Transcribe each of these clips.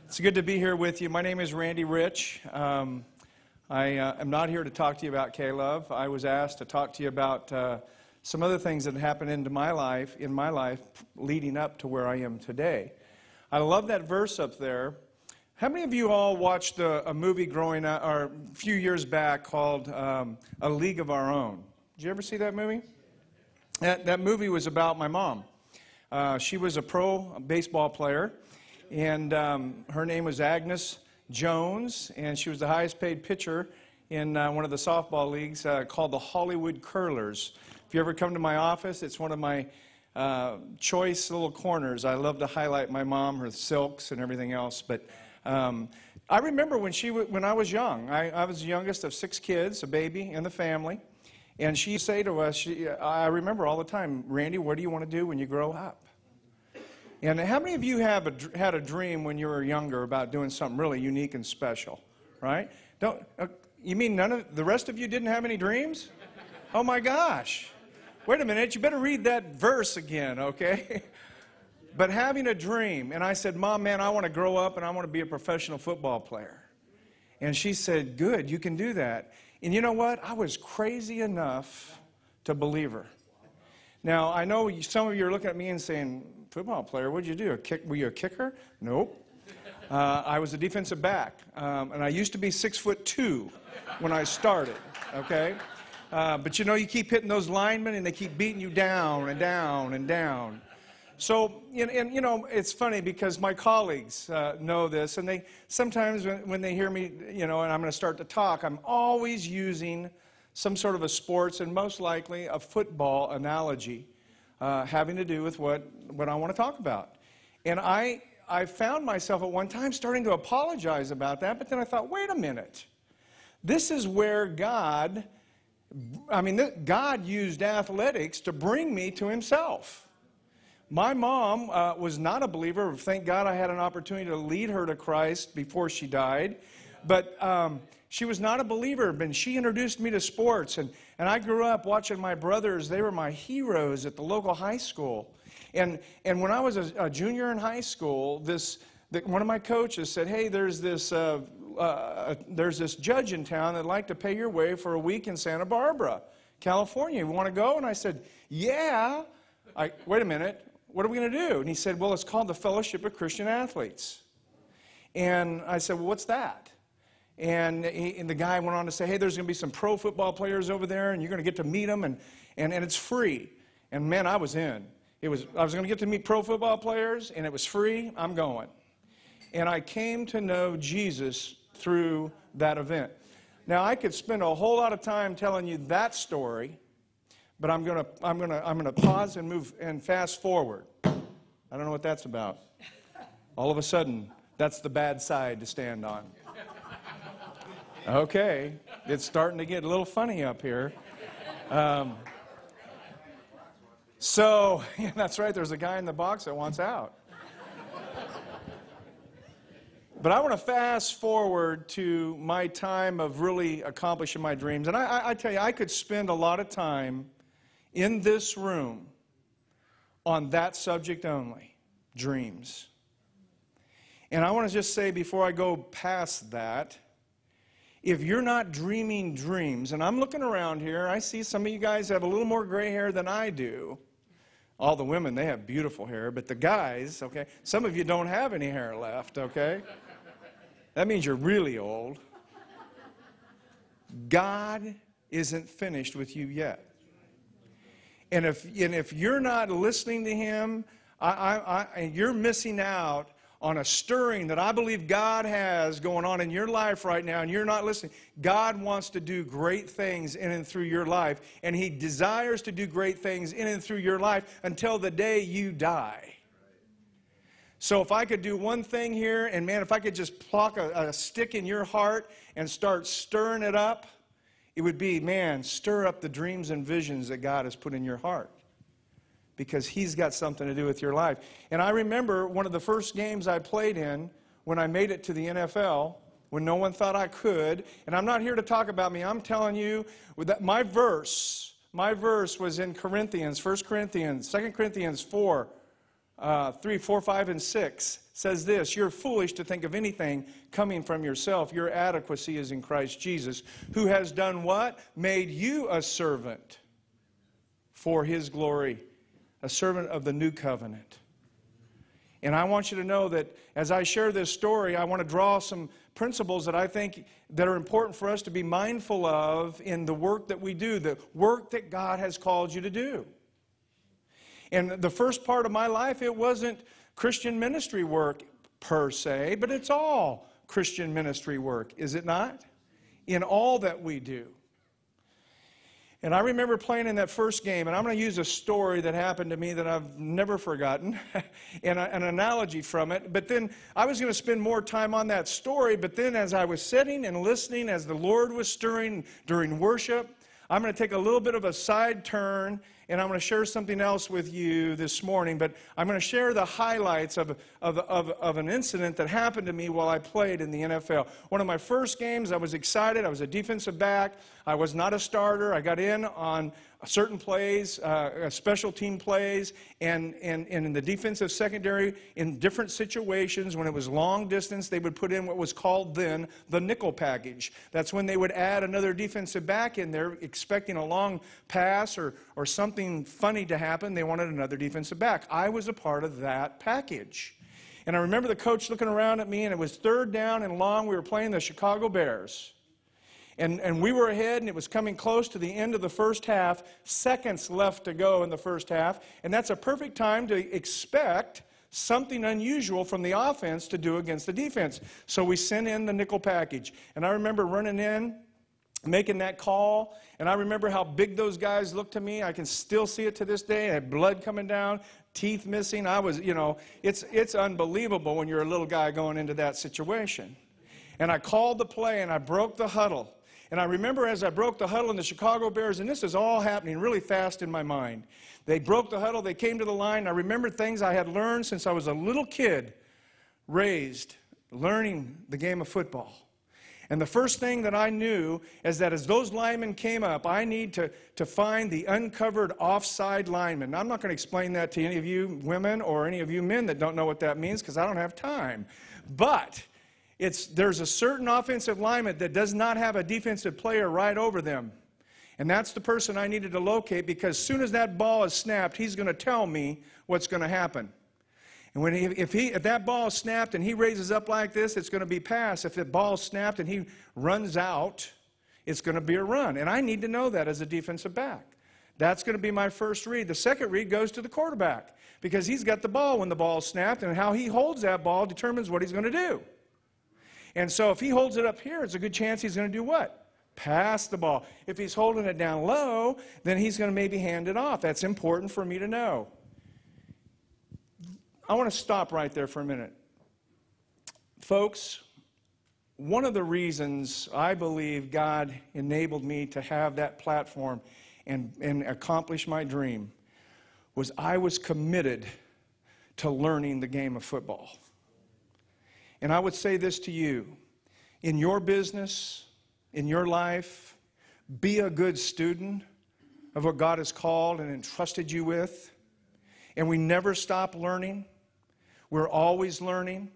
It's good to be here with you. My name is Randy Rich. I am not here to talk to you about K-Love. I was asked to talk to you about some other things that happened in my life leading up to where I am today. I love that verse up there. How many of you all watched a movie growing up, or a few years back, called A League of Our Own? Did you ever see that movie? That movie was about my mom. She was a pro baseball player, and her name was Agnes Jones, and she was the highest paid pitcher in one of the softball leagues called the Hollywood Curlers. If you ever come to my office, it's one of my choice little corners. I love to highlight my mom, her silks and everything else. But I remember when I was young. I was the youngest of 6 kids, a baby in the family. And she used to say to us, I remember all the time, Randy, what do you want to do when you grow up? And how many of you have had a dream when you were younger about doing something really unique and special, right? You mean none of the rest of you didn't have any dreams? Oh my gosh. Wait a minute, you better read that verse again, okay? But having a dream, and I said, Mom, man, I want to grow up and I want to be a professional football player. And she said, good, you can do that. And you know what? I was crazy enough to believe her. Now, I know some of you are looking at me and saying, football player, what did you do? Were you a kicker? Nope. I was a defensive back. And I used to be 6'2" when I started, okay? But you know, you keep hitting those linemen and they keep beating you down and down and down. So, and you know, it's funny because my colleagues know this, and they sometimes when they hear me, you know, and I'm going to start to talk, I'm always using some sort of a sports and most likely a football analogy having to do with what I want to talk about. And I found myself at one time starting to apologize about that, but then I thought, wait a minute. This is where God used athletics to bring me to himself. My mom was not a believer. Thank God I had an opportunity to lead her to Christ before she died. But she was not a believer, and she introduced me to sports. And I grew up watching my brothers. They were my heroes at the local high school. And when I was a junior in high school, one of my coaches said, hey, there's this judge in town that'd like to pay your way for a week in Santa Barbara, California. You want to go? And I said, yeah. Wait a minute. What are we going to do? And he said, well, it's called the Fellowship of Christian Athletes. And I said, well, what's that? And the guy went on to say, hey, there's going to be some pro football players over there, and you're going to get to meet them, and it's free. And man, I was in. I was going to get to meet pro football players, and it was free. I'm going. And I came to know Jesus through that event. Now, I could spend a whole lot of time telling you that story, but I'm gonna pause and move and fast forward. I don't know what that's about. All of a sudden, that's the bad side to stand on. Okay, it's starting to get a little funny up here. So, yeah, that's right, there's a guy in the box that wants out. But I want to fast forward to my time of really accomplishing my dreams. And I tell you, I could spend a lot of time in this room on that subject only, dreams. And I want to just say before I go past that, if you're not dreaming dreams, and I'm looking around here, I see some of you guys have a little more gray hair than I do. All the women, they have beautiful hair, but the guys, okay, some of you don't have any hair left, okay? That means you're really old. God isn't finished with you yet. And if you're not listening to him, you're missing out on a stirring that I believe God has going on in your life right now, and you're not listening. God wants to do great things in and through your life, and he desires to do great things in and through your life until the day you die. So if I could do one thing here, and man, if I could just pluck a stick in your heart and start stirring it up, it would be, man, stir up the dreams and visions that God has put in your heart, because he's got something to do with your life. And I remember one of the first games I played in when I made it to the NFL, when no one thought I could. And I'm not here to talk about me. I'm telling you that my verse was in Corinthians, 1 Corinthians, 2 Corinthians 4, 3, 4, 5, and 6 says this: you're foolish to think of anything coming from yourself. Your adequacy is in Christ Jesus, who has done what? Made you a servant for His glory, a servant of the new covenant. And I want you to know that as I share this story, I want to draw some principles that I think that are important for us to be mindful of in the work that we do, the work that God has called you to do. And the first part of my life, it wasn't Christian ministry work per se, but it's all Christian ministry work, is it not? In all that we do. And I remember playing in that first game, and I'm going to use a story that happened to me that I've never forgotten, and an analogy from it. But then I was going to spend more time on that story, but then as I was sitting and listening, as the Lord was stirring during worship, I'm going to take a little bit of a side turn, and I'm going to share something else with you this morning. But I'm going to share the highlights of an incident that happened to me while I played in the NFL. One of my first games, I was excited. I was a defensive back. I was not a starter. I got in on certain plays, special team plays, and in the defensive secondary, in different situations, when it was long distance, they would put in what was called then the nickel package. That's when they would add another defensive back in there, expecting a long pass or something funny to happen. They wanted another defensive back. I was a part of that package. And I remember the coach looking around at me, and it was 3rd down and long. We were playing the Chicago Bears. And we were ahead, and it was coming close to the end of the first half, seconds left to go in the first half, and that's a perfect time to expect something unusual from the offense to do against the defense. So we sent in the nickel package, and I remember running in, making that call, and I remember how big those guys looked to me. I can still see it to this day. I had blood coming down, teeth missing. I was, it's unbelievable when you're a little guy going into that situation. And I called the play, and I broke the huddle. And I remember as I broke the huddle in the Chicago Bears, and this is all happening really fast in my mind. They broke the huddle, they came to the line. I remember things I had learned since I was a little kid, raised, learning the game of football. And the first thing that I knew is that as those linemen came up, I need to find the uncovered offside lineman. Now, I'm not going to explain that to any of you women or any of you men that don't know what that means, because I don't have time. But there's a certain offensive lineman that does not have a defensive player right over them. And that's the person I needed to locate, because as soon as that ball is snapped, he's going to tell me what's going to happen. And if that ball is snapped and he raises up like this, it's going to be pass. If the ball is snapped and he runs out, it's going to be a run. And I need to know that as a defensive back. That's going to be my first read. The second read goes to the quarterback, because he's got the ball when the ball is snapped, and how he holds that ball determines what he's going to do. And so if he holds it up here, it's a good chance he's going to do what? Pass the ball. If he's holding it down low, then he's going to maybe hand it off. That's important for me to know. I want to stop right there for a minute. Folks, one of the reasons I believe God enabled me to have that platform and accomplish my dream was I was committed to learning the game of football. And I would say this to you: in your business, in your life, be a good student of what God has called and entrusted you with. And we never stop learning. We're always learning.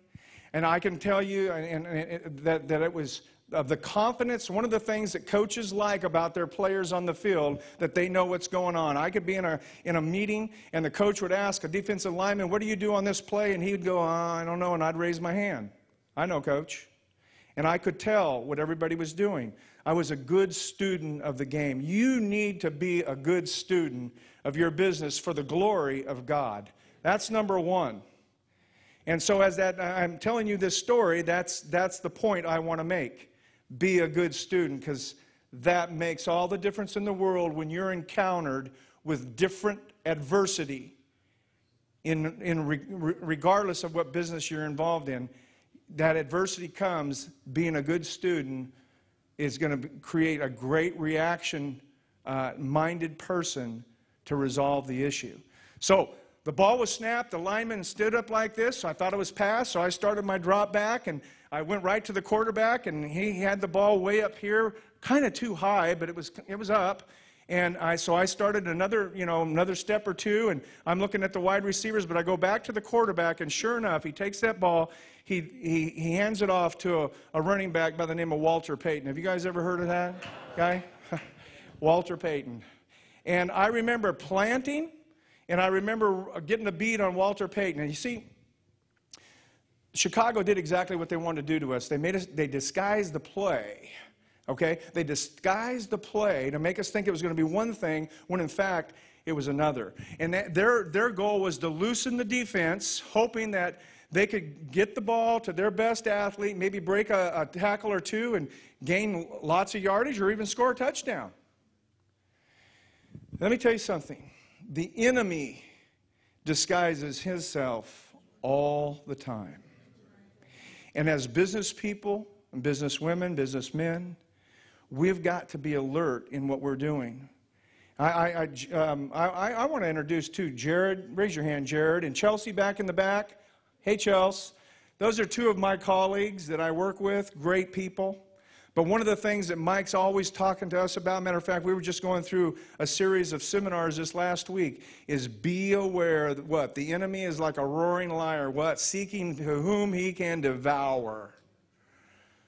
And I can tell you that it was of the confidence, one of the things that coaches like about their players on the field, that they know what's going on. I could be in a meeting, and the coach would ask a defensive lineman, "What do you do on this play?" And he would go, "I don't know," and I'd raise my hand. "I know, coach." And I could tell what everybody was doing. I was a good student of the game. You need to be a good student of your business for the glory of God. That's number one. And so as I'm telling you this story, that's the point I want to make. Be a good student, because that makes all the difference in the world when you're encountered with different adversity, regardless of what business you're involved in. That adversity comes, being a good student is going to create a great reaction-minded person to resolve the issue. So the ball was snapped, the lineman stood up like this, so I thought it was passed, so I started my drop back, and I went right to the quarterback, and he had the ball way up here, kind of too high, but it was up, So I started another step or two, and I'm looking at the wide receivers, but I go back to the quarterback, and sure enough, he takes that ball, he hands it off to a running back by the name of Walter Payton. Have you guys ever heard of that guy? Walter Payton. And I remember planting, and I remember getting a beat on Walter Payton. And you see, Chicago did exactly what they wanted to do to us. They disguised the play. Okay? They disguised the play to make us think it was going to be one thing when in fact it was another. And their goal was to loosen the defense, hoping that they could get the ball to their best athlete, maybe break a tackle or two and gain lots of yardage or even score a touchdown. Let me tell you something. The enemy disguises himself all the time. And as business people and business women, businessmen, we've got to be alert in what we're doing. I want to introduce too, Jared. Raise your hand, Jared. And Chelsea back in the back. Hey, Chelsea. Those are two of my colleagues that I work with, great people. But one of the things that Mike's always talking to us about, matter of fact, we were just going through a series of seminars this last week, is be aware that what? The enemy is like a roaring lion, what? Seeking whom he can devour.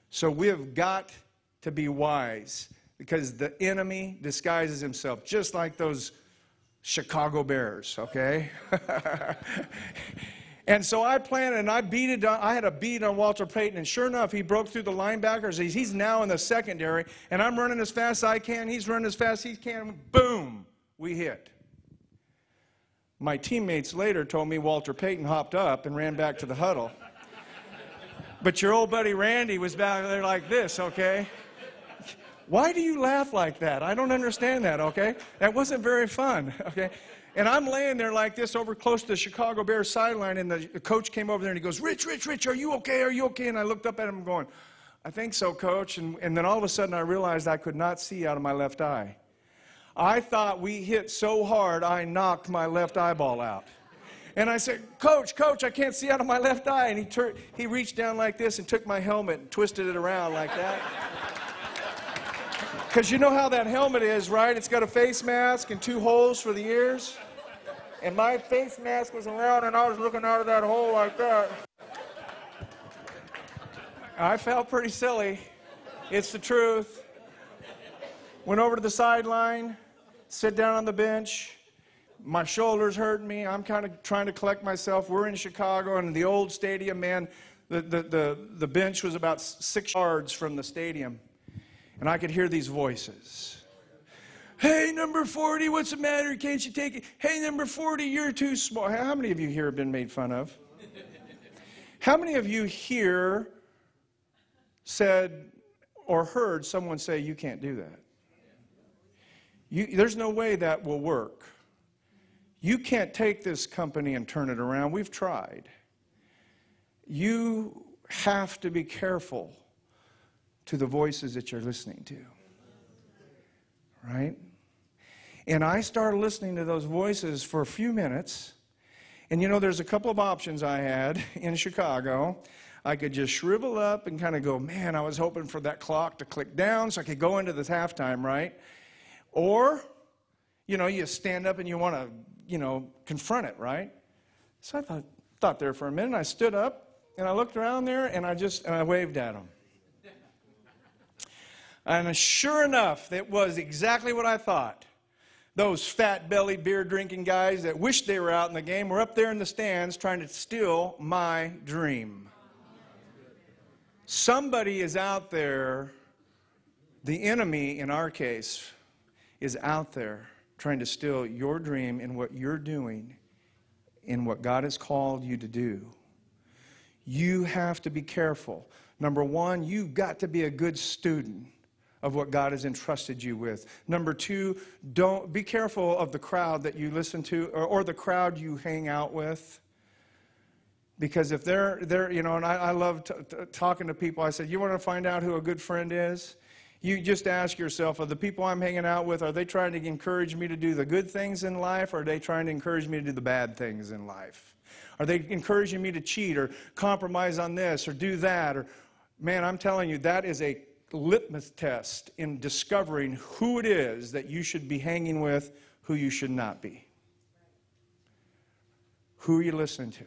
So we have got to be wise because the enemy disguises himself, just like those Chicago Bears, okay? And so I planted and I had a beat on Walter Payton, and sure enough, he broke through the linebackers. He's now in the secondary, and I'm running as fast as I can. He's running as fast as he can. Boom, we hit. My teammates later told me Walter Payton hopped up and ran back to the huddle. But your old buddy Randy was back there like this, okay? Why do you laugh like that? I don't understand that, okay? That wasn't very fun, okay? And I'm laying there like this over close to the Chicago Bears sideline, and the coach came over there and he goes, Rich, are you okay? Are you okay? And I looked up at him going, I think so, coach. And then all of a sudden I realized I could not see out of my left eye. I thought we hit so hard I knocked my left eyeball out. And I said, Coach, I can't see out of my left eye. And he reached down like this and took my helmet and twisted it around like that. Because you know how that helmet is, right? It's got a face mask and 2 holes for the ears. And my face mask was around, and I was looking out of that hole like that. I felt pretty silly. It's the truth. Went over to the sideline, sit down on the bench. My shoulder's hurting me. I'm kind of trying to collect myself. We're in Chicago, and the old stadium, man, the bench was about 6 yards from the stadium. And I could hear these voices. Hey, number 40, what's the matter? Can't you take it? Hey, number 40, you're too small. How many of you here have been made fun of? How many of you here said or heard someone say, you can't do that? There's no way that will work. You can't take this company and turn it around. We've tried. You have to be careful to the voices that you're listening to. Right? And I started listening to those voices for a few minutes. And you know, there's a couple of options I had in Chicago. I could just shrivel up and kind of go, man, I was hoping for that clock to click down so I could go into this halftime, right? Or, you know, you stand up and you want to, you know, confront it, right? So I thought there for a minute. I stood up and I looked around there and I waved at them. And sure enough, it was exactly what I thought. Those fat-bellied, beer-drinking guys that wished they were out in the game were up there in the stands trying to steal my dream. Somebody is out there, the enemy in our case, is out there trying to steal your dream in what you're doing, in what God has called you to do. You have to be careful. Number one, you've got to be a good student of what God has entrusted you with. Number two, don't be careful of the crowd that you listen to or the crowd you hang out with. Because if they're you know, and I love talking to people. I said, you want to find out who a good friend is? You just ask yourself, are the people I'm hanging out with, are they trying to encourage me to do the good things in life, or are they trying to encourage me to do the bad things in life? Are they encouraging me to cheat or compromise on this or do that? Or, man, I'm telling you, that is a litmus test in discovering who it is that you should be hanging with, who you should not be. Who are you listening to?